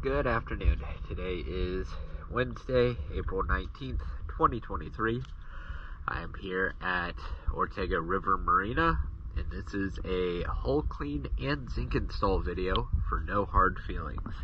Good afternoon. Today is Wednesday, April 19th, 2023. I am here at Ortega River Marina, and this is a hull clean and zinc install video for no hard feelings.